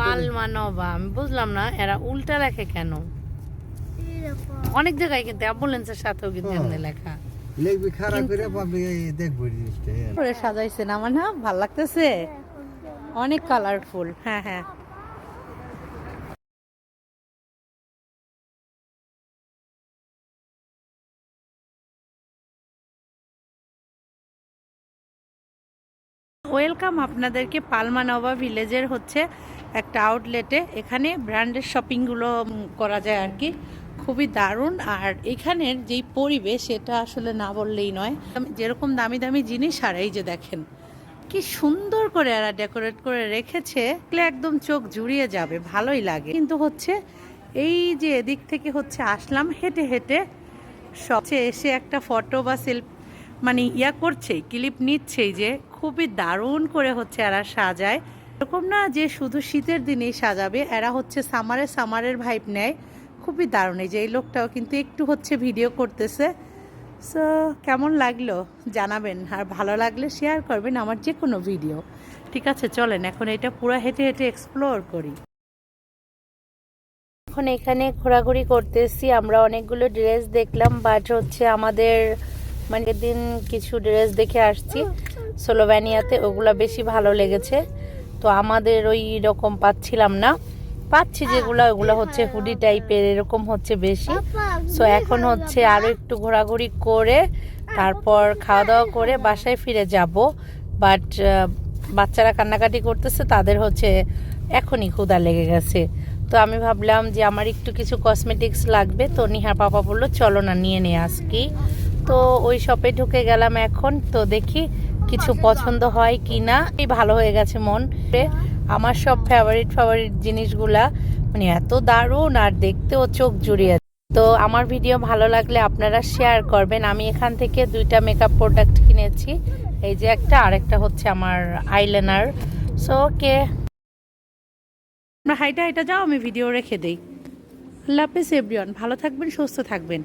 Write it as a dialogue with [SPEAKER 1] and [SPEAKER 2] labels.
[SPEAKER 1] পালমানবা আমি বুঝলাম না এরা উল্টা লেখে কেন। অনেক জায়গায় কিন্তু অ্যাম্বুলেন্সের সাথেও কিন্তু এমনি লেখা
[SPEAKER 2] লিখবি খারাপ করে পাবি দেখবি জিনিসটা
[SPEAKER 1] করে সাজাইছে না আমার না ভালো লাগতেছে অনেক কালারফুল। হ্যাঁ হ্যাঁ ওয়েলকাম আপনাদেরকে পালমানবা ভিলেজের হচ্ছে একটা আউটলেটে। এখানে ব্র্যান্ডের শপিংগুলো করা যায় আর কি, খুবই দারুণ। আর এখানের যেই পরিবেশ সেটা আসলে না বললেই নয়। যেরকম দামি দামি জিনিস আর এই যে দেখেন কি সুন্দর করে এরা ডেকোরেট করে রেখেছে, একদম চোখ জুড়িয়ে যাবে, ভালোই লাগে। কিন্তু হচ্ছে এই যে এদিক থেকে হচ্ছে আসলাম হেঁটে হেঁটে, সবচেয়ে এসে একটা ফটো বা সেলফি মানে করছে, ক্লিপ নিচ্ছেই যে খুবই দারুণ করে হচ্ছে এরা সাজায়। এরকম না যে শুধু শীতের দিনেই সাজাবে, এরা হচ্ছে সামারের ভাইব নেয়, খুবই দারুণ। এই যে এই লোকটাও কিন্তু একটু হচ্ছে ভিডিও করতেছে। সো কেমন লাগলো জানাবেন, আর ভালো লাগলে শেয়ার করবেন আমার যে কোনো ভিডিও। ঠিক আছে, চলেন এখন এটা পুরো হেঁটে হেঁটে এক্সপ্লোর করি। এখন এখানে ঘোরাঘুরি করতেছি, আমরা অনেকগুলো ড্রেস দেখলাম, বাট হচ্ছে আমাদের মানে দিন কিছু ড্রেস দেখে আসছি স্লোভেনিয়াতে, ওগুলা বেশি ভালো লেগেছে। তো আমাদের ওই রকম পাচ্ছিলাম না, পাচ্ছি যেগুলো ওগুলো হচ্ছে হুডি টাইপের এরকম হচ্ছে বেশি। সো এখন হচ্ছে আরও একটু ঘোরাঘুরি করে তারপর খাওয়া দাওয়া করে বাসায় ফিরে যাব। বাট বাচ্চারা কান্নাকাটি করতেছে, তাদের হচ্ছে এখনই ক্ষুধা লেগে গেছে। তো আমি ভাবলাম যে আমার একটু কিছু কসমেটিক্স লাগবে, তো নিহার পাপা বললো চলো না নিয়ে নিয়ে আসকি। তো ওই শপে ঢুকে গেলাম এখন, তো দেখি কিছু পছন্দ হয় কি না। এই ভালো হয়ে গেছে মন। আমার সব ফেভারিট জিনিসগুলা মানে এত দারুণ আর দেখতেও চোখ জুড়িয়ে। তো আমার ভিডিও ভালো লাগলে আপনারা শেয়ার করবেন। আমি এখান থেকে 2টা মেকআপ প্রোডাক্ট কিনেছি, এই যে একটা, আরেকটা হচ্ছে আমার আইলাইনার। সো ওকে, হাইটা যাও, আমি ভিডিও রেখে দেই। আল্লাহ হাফেজ এভরিওয়ান, ভালো থাকবেন, সুস্থ থাকবেন।